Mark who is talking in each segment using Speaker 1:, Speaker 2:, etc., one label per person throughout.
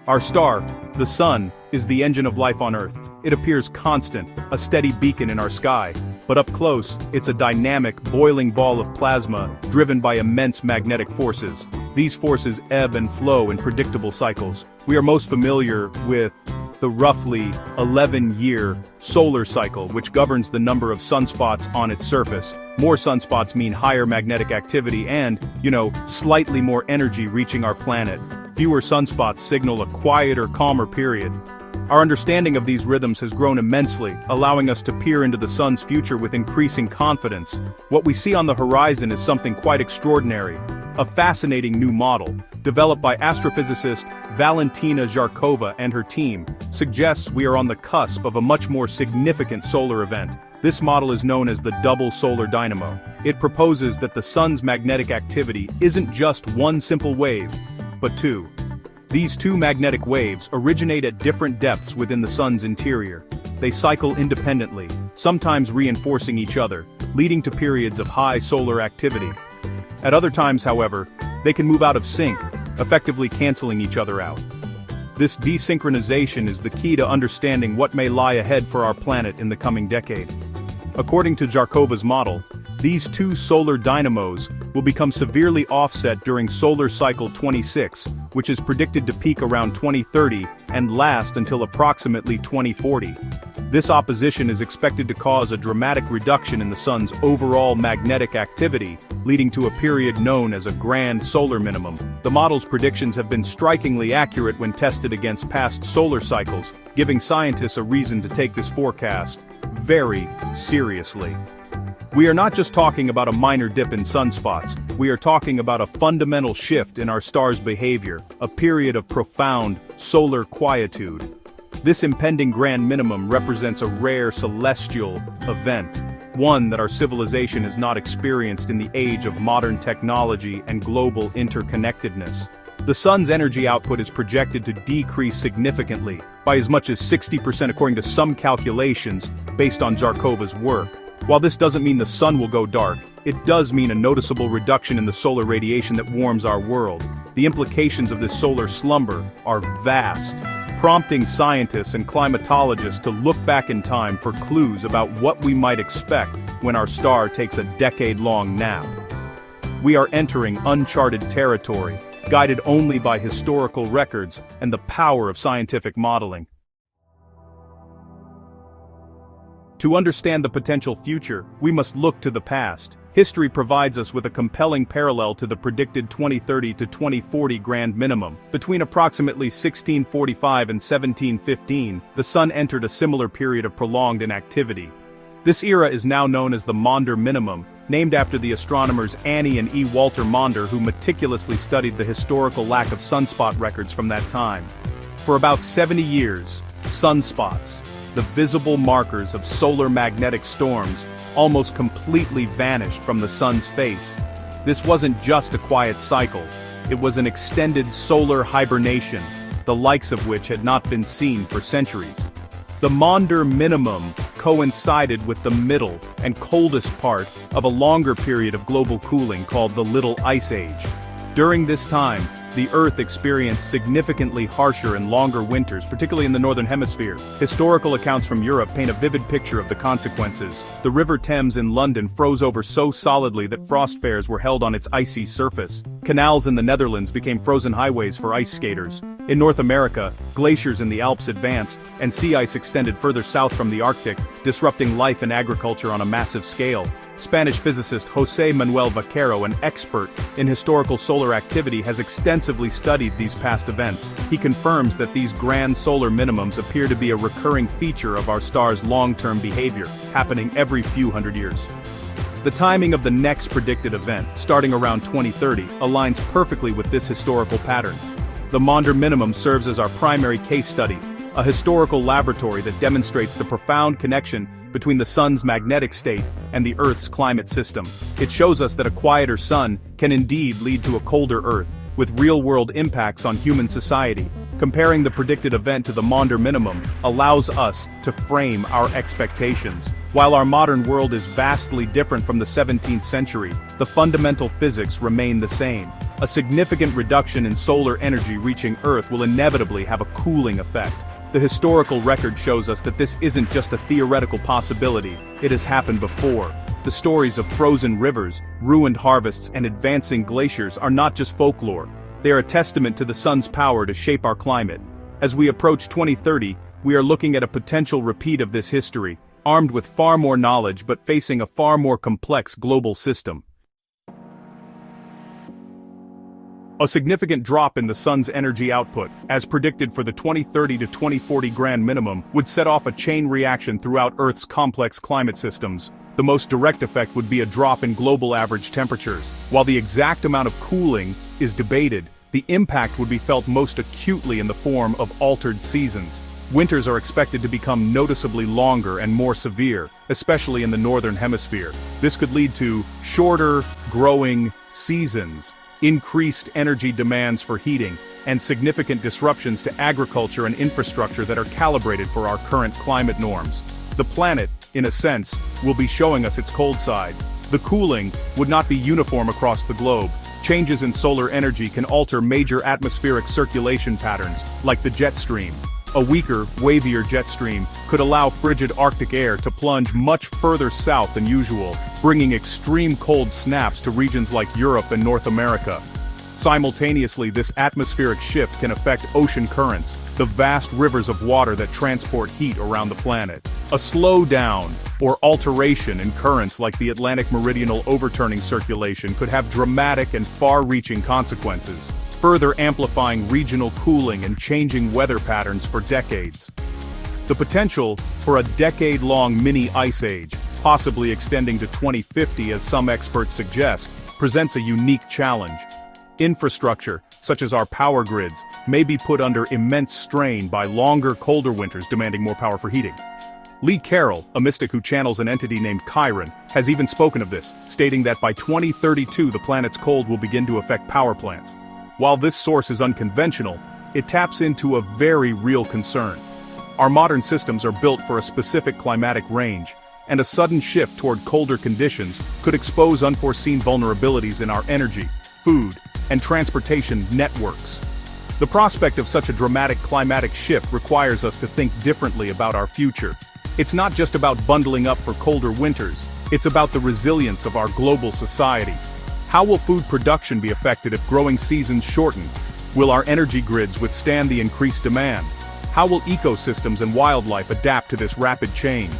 Speaker 1: Our star, the Sun, is the engine of life on Earth. It appears constant, a steady beacon in our sky. But up close, it's a dynamic, boiling ball of plasma, driven by immense magnetic forces. These forces ebb and flow in predictable cycles. We are most familiar with the roughly 11-year solar cycle, which governs the number of sunspots on its surface. More sunspots mean higher magnetic activity and, slightly more energy reaching our planet. Fewer sunspots signal a quieter, calmer period. Our understanding of these rhythms has grown immensely, allowing us to peer into the sun's future with increasing confidence. What we see on the horizon is something quite extraordinary. A fascinating new model, developed by astrophysicist Valentina Zharkova and her team, suggests we are on the cusp of a much more significant solar event. This model is known as the double solar dynamo. It proposes that the sun's magnetic activity isn't just one simple wave, but two. These two magnetic waves originate at different depths within the sun's interior. They cycle independently, sometimes reinforcing each other, leading to periods of high solar activity. At other times, however, they can move out of sync, effectively canceling each other out. This desynchronization is the key to understanding what may lie ahead for our planet in the coming decade. According to Zharkova's model, these two solar dynamos will become severely offset during solar cycle 26, which is predicted to peak around 2030 and last until approximately 2040. This opposition is expected to cause a dramatic reduction in the sun's overall magnetic activity, leading to a period known as a grand solar minimum. The model's predictions have been strikingly accurate when tested against past solar cycles, giving scientists a reason to take this forecast very seriously. We are not just talking about a minor dip in sunspots, we are talking about a fundamental shift in our star's behavior, a period of profound solar quietude. This impending grand minimum represents a rare celestial event, one that our civilization has not experienced in the age of modern technology and global interconnectedness. The sun's energy output is projected to decrease significantly, by as much as 60% according to some calculations based on Zharkova's work. While this doesn't mean the sun will go dark, it does mean a noticeable reduction in the solar radiation that warms our world. The implications of this solar slumber are vast, prompting scientists and climatologists to look back in time for clues about what we might expect when our star takes a decade-long nap. We are entering uncharted territory, guided only by historical records and the power of scientific modeling. To understand the potential future, we must look to the past. History provides us with a compelling parallel to the predicted 2030 to 2040 grand minimum. Between approximately 1645 and 1715, the sun entered a similar period of prolonged inactivity. This era is now known as the Maunder minimum, named after the astronomers Annie and E. Walter Maunder, who meticulously studied the historical lack of sunspot records from that time. For about 70 years, sunspots, the visible markers of solar magnetic storms, almost completely vanished from the sun's face. This wasn't just a quiet cycle, it was an extended solar hibernation, the likes of which had not been seen for centuries. The Maunder minimum coincided with the middle and coldest part of a longer period of global cooling called the Little Ice Age. During this time, the Earth experienced significantly harsher and longer winters, particularly in the northern hemisphere. Historical accounts from Europe paint a vivid picture of the consequences. The River Thames in London froze over so solidly that frost fairs were held on its icy surface. Canals in the Netherlands became frozen highways for ice skaters. In North America, glaciers in the Alps advanced, and sea ice extended further south from the Arctic, disrupting life and agriculture on a massive scale. Spanish physicist José Manuel Vaquero, an expert in historical solar activity, has extensively studied these past events. He confirms that these grand solar minimums appear to be a recurring feature of our star's long-term behavior, happening every few hundred years. The timing of the next predicted event, starting around 2030, aligns perfectly with this historical pattern. The Maunder minimum serves as our primary case study, a historical laboratory that demonstrates the profound connection between the sun's magnetic state and the Earth's climate system. It shows us that a quieter sun can indeed lead to a colder Earth, with real-world impacts on human society. Comparing the predicted event to the Maunder minimum allows us to frame our expectations. While our modern world is vastly different from the 17th century, the fundamental physics remain the same. A significant reduction in solar energy reaching Earth will inevitably have a cooling effect. The historical record shows us that this isn't just a theoretical possibility, it has happened before. The stories of frozen rivers, ruined harvests, and advancing glaciers are not just folklore. They are a testament to the sun's power to shape our climate. As we approach 2030, we are looking at a potential repeat of this history, armed with far more knowledge but facing a far more complex global system. A significant drop in the sun's energy output, as predicted for the 2030 to 2040 grand minimum, would set off a chain reaction throughout Earth's complex climate systems. The most direct effect would be a drop in global average temperatures. While the exact amount of cooling is debated, the impact would be felt most acutely in the form of altered seasons. Winters are expected to become noticeably longer and more severe, especially in the northern hemisphere. This could lead to shorter, growing seasons, increased energy demands for heating, and significant disruptions to agriculture and infrastructure that are calibrated for our current climate norms. The planet, in a sense, will be showing us its cold side. The cooling would not be uniform across the globe. Changes in solar energy can alter major atmospheric circulation patterns, like the jet stream. A weaker, wavier jet stream could allow frigid Arctic air to plunge much further south than usual, bringing extreme cold snaps to regions like Europe and North America. Simultaneously, this atmospheric shift can affect ocean currents, the vast rivers of water that transport heat around the planet. A slowdown or alteration in currents like the Atlantic meridional overturning circulation could have dramatic and far-reaching consequences, further amplifying regional cooling and changing weather patterns for decades. The potential for a decade-long mini ice age, possibly extending to 2050 as some experts suggest, presents a unique challenge. Infrastructure, such as our power grids, may be put under immense strain by longer, colder winters demanding more power for heating. Lee Carroll, a mystic who channels an entity named Chiron, has even spoken of this, stating that by 2032 the planet's cold will begin to affect power plants. While this source is unconventional, it taps into a very real concern. Our modern systems are built for a specific climatic range, and a sudden shift toward colder conditions could expose unforeseen vulnerabilities in our energy, food, and transportation networks. The prospect of such a dramatic climatic shift requires us to think differently about our future. It's not just about bundling up for colder winters, it's about the resilience of our global society. How will food production be affected if growing seasons shorten? Will our energy grids withstand the increased demand? How will ecosystems and wildlife adapt to this rapid change?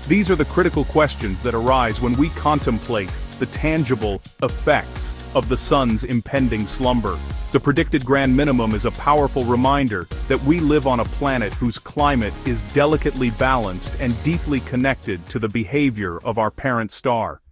Speaker 1: These are the critical questions that arise when we contemplate the tangible effects of the sun's impending slumber. The predicted grand minimum is a powerful reminder that we live on a planet whose climate is delicately balanced and deeply connected to the behavior of our parent star.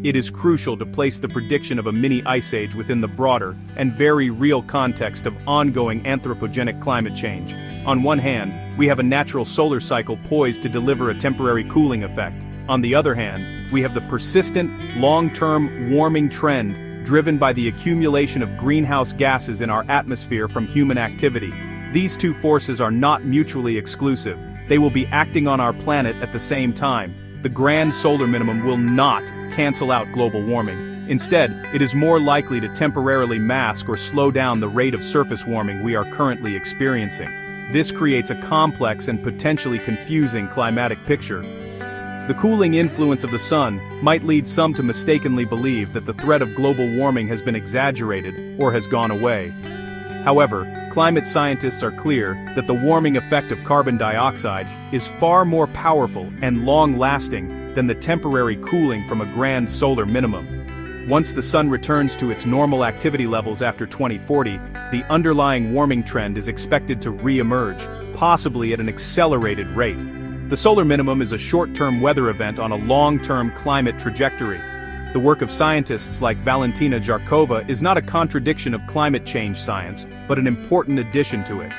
Speaker 1: It is crucial to place the prediction of a mini ice age within the broader and very real context of ongoing anthropogenic climate change. On one hand, we have a natural solar cycle poised to deliver a temporary cooling effect. On the other hand, we have the persistent, long-term warming trend driven by the accumulation of greenhouse gases in our atmosphere from human activity. These two forces are not mutually exclusive. They will be acting on our planet at the same time. The grand solar minimum will not cancel out global warming. Instead, it is more likely to temporarily mask or slow down the rate of surface warming we are currently experiencing. This creates a complex and potentially confusing climatic picture. The cooling influence of the sun might lead some to mistakenly believe that the threat of global warming has been exaggerated or has gone away. However, climate scientists are clear that the warming effect of carbon dioxide is far more powerful and long-lasting than the temporary cooling from a grand solar minimum. Once the sun returns to its normal activity levels after 2040, the underlying warming trend is expected to re-emerge, possibly at an accelerated rate. The solar minimum is a short-term weather event on a long-term climate trajectory. The work of scientists like Valentina Jarkova is not a contradiction of climate change science, but an important addition to it.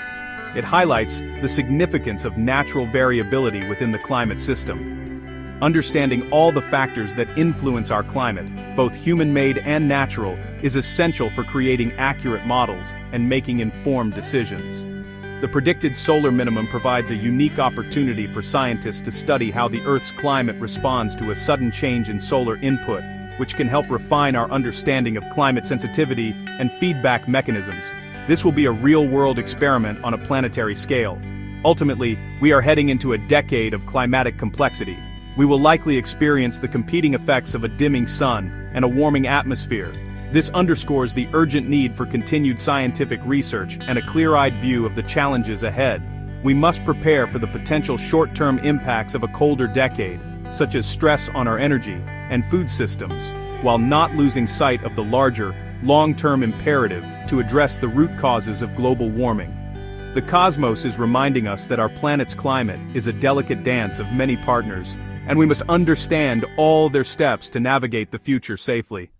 Speaker 1: It highlights the significance of natural variability within the climate system. Understanding all the factors that influence our climate, both human-made and natural, is essential for creating accurate models and making informed decisions. The predicted solar minimum provides a unique opportunity for scientists to study how the Earth's climate responds to a sudden change in solar input. which can help refine our understanding of climate sensitivity and feedback mechanisms. This will be a real-world experiment on a planetary scale. Ultimately, we are heading into a decade of climatic complexity. We will likely experience the competing effects of a dimming sun and a warming atmosphere. This underscores the urgent need for continued scientific research and a clear-eyed view of the challenges ahead. We must prepare for the potential short-term impacts of a colder decade, such as stress on our energy and food systems, while not losing sight of the larger, long-term imperative to address the root causes of global warming. The cosmos is reminding us that our planet's climate is a delicate dance of many partners, and we must understand all their steps to navigate the future safely.